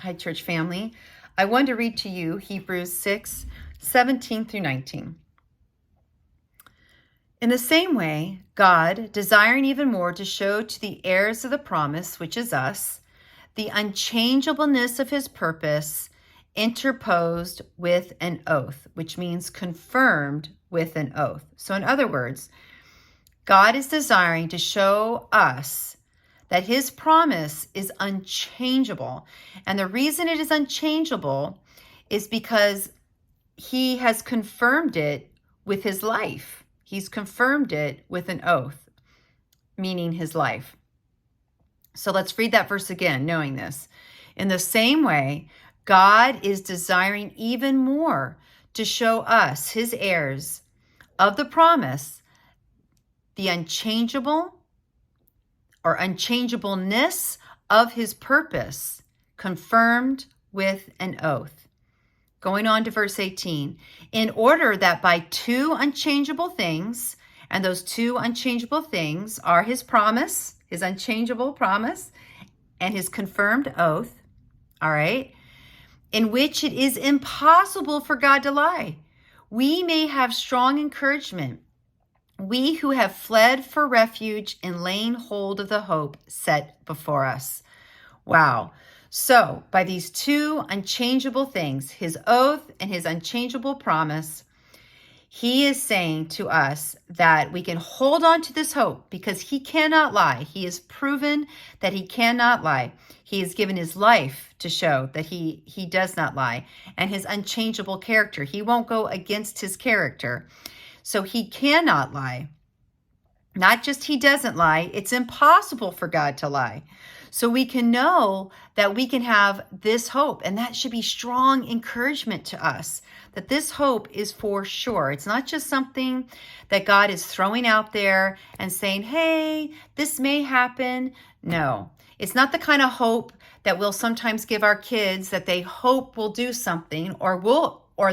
Hi, church family. I want to read to you Hebrews 6:17 through 19. In the same way, God, desiring even more to show to the heirs of the promise, which is us, the unchangeableness of his purpose, interposed with an oath, which means confirmed with an oath. So in other words, God is desiring to show us that his promise is unchangeable. And the reason it is unchangeable is because he has confirmed it with his life. He's confirmed it with an oath, meaning his life. So let's read that verse again, knowing this. In the same way, God is desiring even more to show us, his heirs of the promise, the unchangeable or unchangeableness of his purpose, confirmed with an oath. Going on to verse 18, in order that by two unchangeable things, and those two unchangeable things are his promise, his unchangeable promise, and his confirmed oath, all right, in which it is impossible for God to lie, we may have strong encouragement, we who have fled for refuge and laying hold of the hope set before us. Wow. So by these two unchangeable things, his oath and his unchangeable promise, he is saying to us that we can hold on to this hope because he cannot lie. He has proven that he cannot lie. He has given his life to show that he does not lie, and his unchangeable character. He won't go against his character. So he cannot lie. Not just he doesn't lie, it's impossible for God to lie. So we can know that we can have this hope, and that should be strong encouragement to us, that this hope is for sure. It's not just something that God is throwing out there and saying, hey, this may happen. No, it's not the kind of hope that we'll sometimes give our kids that they hope will do something, or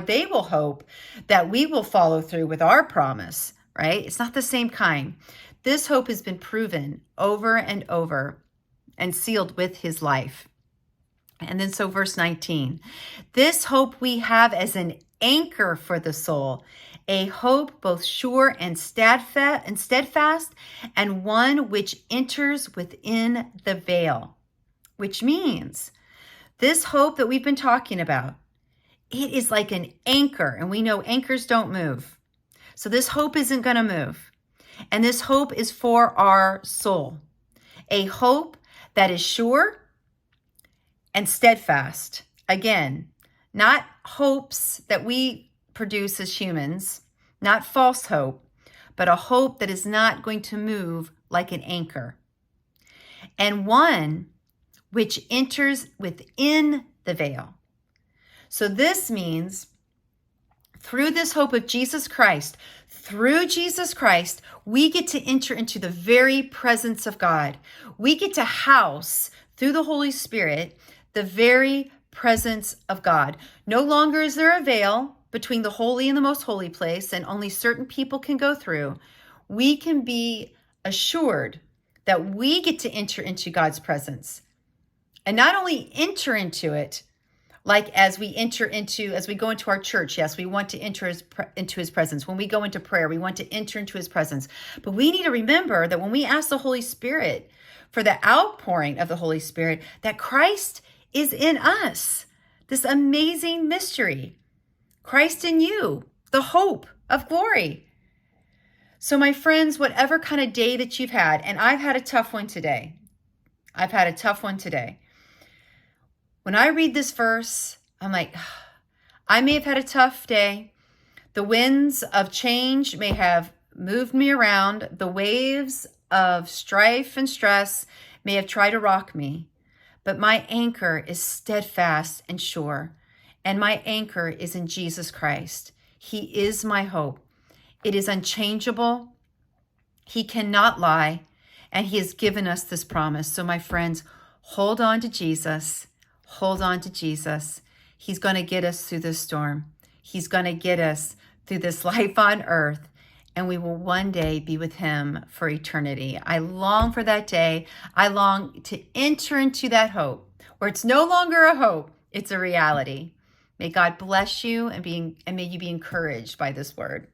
they will hope that we will follow through with our promise, right? It's not the same kind. This hope has been proven over and over and sealed with his life. And then so verse 19, this hope we have as an anchor for the soul, a hope both sure and steadfast, and one which enters within the veil, which means this hope that we've been talking about, it is like an anchor, and we know anchors don't move. So this hope isn't going to move. And this hope is for our soul, a hope that is sure and steadfast. Again, not hopes that we produce as humans, not false hope, but a hope that is not going to move like an anchor. And one which enters within the veil. So this means through this hope of Jesus Christ, through Jesus Christ, we get to enter into the very presence of God. We get to house through the Holy Spirit the very presence of God. No longer is there a veil between the holy and the most holy place, and only certain people can go through. We can be assured that we get to enter into God's presence. And not only enter into it, like as we go into our church, yes, we want to enter into his presence. When we go into prayer, we want to enter into his presence. But we need to remember that when we ask the Holy Spirit for the outpouring of the Holy Spirit, that Christ is in us. This amazing mystery. Christ in you, the hope of glory. So my friends, whatever kind of day that you've had, and I've had a tough one today. When I read this verse, I'm like, I may have had a tough day. The winds of change may have moved me around. The waves of strife and stress may have tried to rock me. But my anchor is steadfast and sure. And my anchor is in Jesus Christ. He is my hope. It is unchangeable. He cannot lie. And he has given us this promise. So my friends, hold on to Jesus. Hold on to Jesus. He's going to get us through this storm. He's going to get us through this life on earth, and we will one day be with him for eternity. I long for that day. I long to enter into that hope or it's no longer a hope, it's a reality. May God bless you and may you be encouraged by this word.